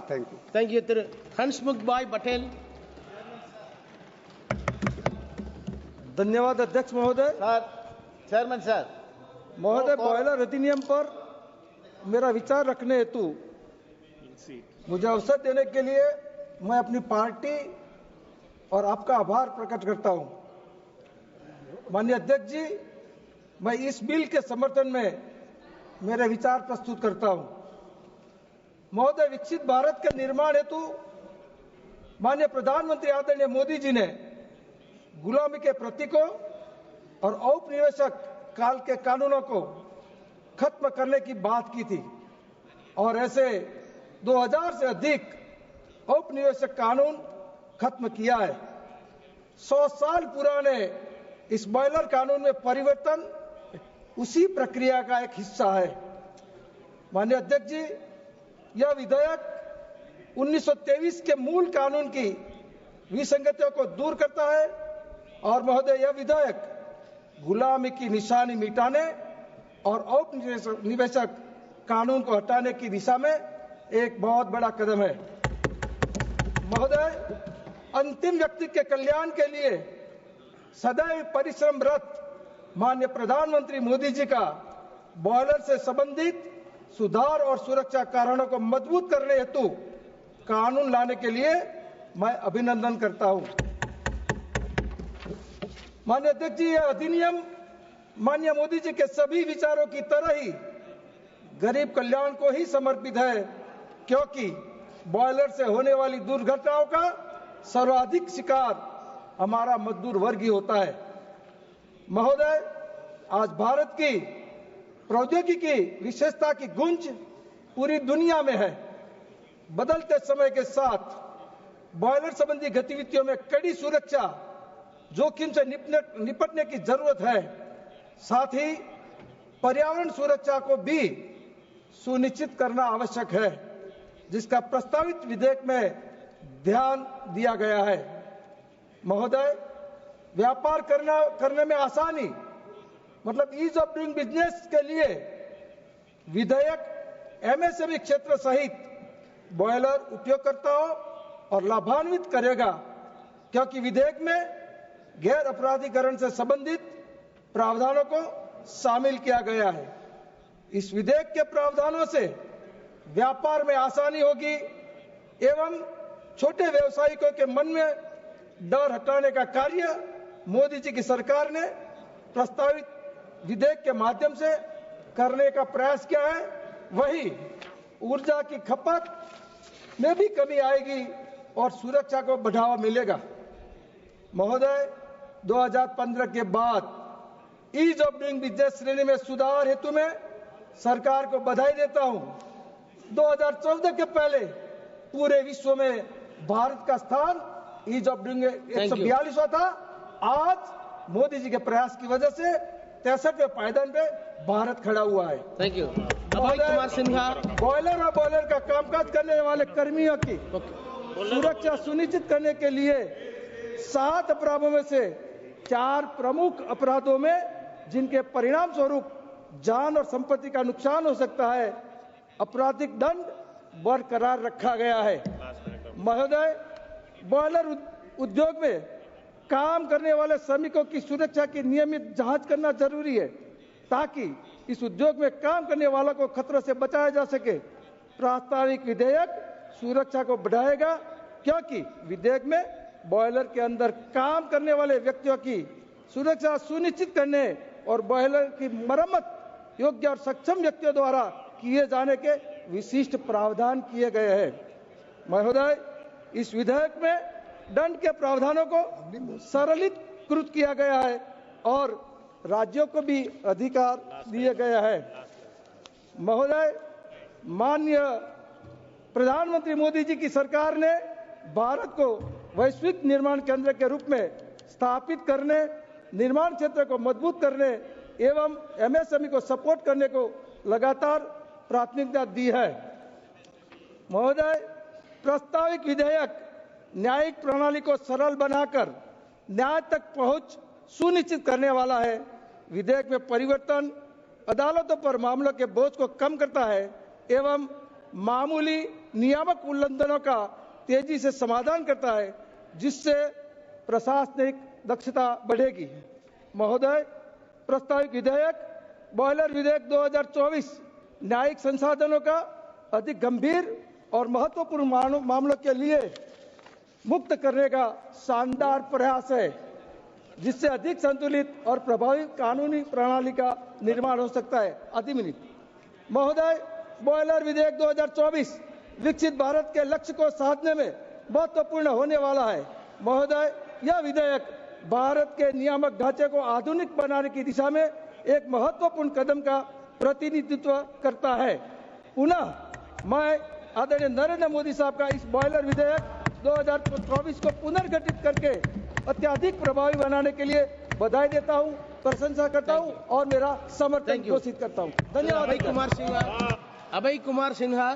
Thank you. Thank you திரு ஹன்ஸ்முக் பாய் பட்டேல்। धन्यवाद अध्यक्ष महोदय। सर, चेयरमैन सर, महोदय, बॉयलर अधिनियम पर मेरा विचार रखने हेतु मुझे अवसर देने के लिए मैं अपनी पार्टी और आपका आभार प्रकट करता हूं। माननीय अध्यक्ष जी, मैं इस बिल के समर्थन में मेरे विचार प्रस्तुत करता हूं। महोदय, विकसित भारत के निर्माण हेतु माननीय प्रधानमंत्री आदरणीय मोदी जी ने गुलामी के प्रतीकों और औपनिवेशिक काल के कानूनों को खत्म करने की बात की थी और ऐसे 2000 से अधिक औपनिवेशिक कानून खत्म किया है। 100 साल पुराने इस बॉयलर कानून में परिवर्तन उसी प्रक्रिया का एक हिस्सा है। माननीय अध्यक्ष जी, यह विधेयक 1923 के मूल कानून की विसंगतियों को दूर करता है और महोदय, यह विधेयक गुलामी की निशानी मिटाने और औपनिवेशिक कानून को हटाने की दिशा में एक बहुत बड़ा कदम है। महोदय, अंतिम व्यक्ति के कल्याण के लिए सदैव परिश्रमरत माननीय प्रधानमंत्री मोदी जी का बॉयलर से संबंधित सुधार और सुरक्षा कारणों को मजबूत करने हेतु कानून लाने के लिए मैं अभिनंदन करता हूं। माननीय अध्यक्ष जी, यह अधिनियम माननीय मोदी जी के सभी विचारों की तरह ही गरीब कल्याण को ही समर्पित है, क्योंकि बॉयलर से होने वाली दुर्घटनाओं का सर्वाधिक शिकार हमारा मजदूर वर्ग ही होता है। महोदय, आज भारत की प्रौद्योगिकी विशेषता की गूंज पूरी दुनिया में है। बदलते समय के साथ बॉयलर संबंधी गतिविधियों में कड़ी सुरक्षा जोखिम से निपटने की जरूरत है। साथ ही पर्यावरण सुरक्षा को भी सुनिश्चित करना आवश्यक है, जिसका प्रस्तावित विधेयक में ध्यान दिया गया है। महोदय, व्यापार करने में आसानी मतलब ईज ऑफ डूइंग बिजनेस के लिए विधेयक एमएसएमई क्षेत्र सहित बॉयलर उपयोगकर्ताओं और लाभान्वित करेगा, क्योंकि विधेयक में गैर अपराधीकरण से संबंधित प्रावधानों को शामिल किया गया है। इस विधेयक के प्रावधानों से व्यापार में आसानी होगी एवं छोटे व्यवसायियों के मन में डर हटाने का कार्य मोदी जी की सरकार ने प्रस्तावित विधेयक के माध्यम से करने का प्रयास किया है। वही ऊर्जा की खपत में भी कमी आएगी और सुरक्षा को बढ़ावा मिलेगा। महोदय, 2015 के बाद ईज ऑफ डूइंग बिजनेस श्रेणी में सुधार हेतु में सरकार को बधाई देता हूं। 2014 के पहले पूरे विश्व में भारत का स्थान ईज ऑफ डूइंग 142वां था। आज मोदी जी के प्रयास की वजह से 63वें पायदान पे भारत खड़ा हुआ है। Thank you. Abhay Kumar Sinha. Boiler और बॉयलर का कामकाज करने वाले कर्मियों की सुरक्षा सुनिश्चित करने के लिए 7 अपराधों में से 4 प्रमुख अपराधों में जिनके परिणाम स्वरूप जान और संपत्ति का नुकसान हो सकता है, आपराधिक दंड बरकरार रखा गया है। महोदय, बॉयलर उद्योग में काम करने वाले श्रमिकों की सुरक्षा की नियमित जांच करना जरूरी है, ताकि इस उद्योग में काम करने वालों को खतरों से बचाया जा सके। प्रस्तावित विधेयक सुरक्षा को बढ़ाएगा, क्योंकि विधेयक में बॉयलर के अंदर काम करने वाले व्यक्तियों की सुरक्षा सुनिश्चित करने और बॉयलर की मरम्मत योग्य और सक्षम व्यक्तियों द्वारा किए जाने के विशिष्ट प्रावधान किए गए हैं। महोदय, इस विधेयक में दंड के प्रावधानों को सरलीकृत किया गया है और राज्यों को भी अधिकार दिए गए हैं। महोदय, माननीय प्रधानमंत्री मोदी जी की सरकार ने भारत को वैश्विक निर्माण केंद्र के रूप में स्थापित करने, निर्माण क्षेत्र को मजबूत करने एवं एमएसएमई को सपोर्ट करने को लगातार प्राथमिकता दी है। महोदय, प्रस्तावित विधेयक न्यायिक प्रणाली को सरल बनाकर न्याय तक पहुंच सुनिश्चित करने वाला है। विधेयक में परिवर्तन अदालतों पर मामलों के बोझ को कम करता है एवं मामूली नियामक उल्लंघनों का तेजी से समाधान करता है, जिससे प्रशासनिक दक्षता बढ़ेगी। महोदय, प्रस्तावित विधेयक बॉयलर विधेयक 2024 न्यायिक संसाधनों का अधिक गंभीर और महत्वपूर्ण मामलों के लिए मुक्त करने का शानदार प्रयास है, जिससे अधिक संतुलित और प्रभावी कानूनी प्रणाली का निर्माण हो सकता है। महोदय, बॉयलर विधेयक 2024 विकसित भारत के लक्ष्य को साधने में महत्वपूर्ण होने वाला है। महोदय, यह विधेयक भारत के नियामक ढांचे को आधुनिक बनाने की दिशा में एक महत्वपूर्ण कदम का प्रतिनिधित्व करता है। पुनः मैं आदरणीय नरेंद्र मोदी साहब का इस बॉयलर विधेयक 2024 को पुनर्गठित करके अत्यधिक प्रभावी बनाने के लिए बधाई देता हूं, प्रशंसा करता हूं और मेरा समर्थन घोषित करता हूं। धन्यवाद। अभय कुमार सिन्हा